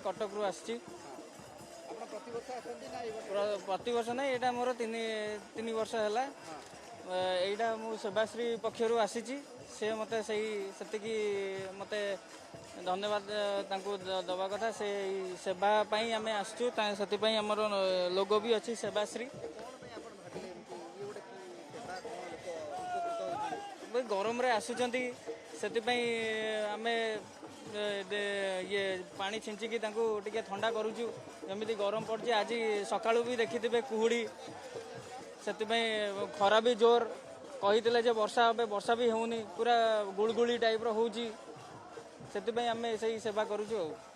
कटक रु आसी प्रति वर्ष ना यहाँ मोर तीन वर्ष है यहाँ मु सेवाश्री पक्षर आसी से मत मत धन्यवाद दवा कथा से सेवाई आम आसचु से आमर लोगो भी अच्छी सेवाश्री गरम रे आसुचंती से आम ये पानी छिंचिकी टे ठंडा करुचु जमी गरम पड़े आज सका भी देखिथे कुहुड़ी से खरा भी जोर कही वर्षा हे वर्षा भी होनी पूरा गुड़गुड़ी टाइप रो होची से आम से सेवा करुचु।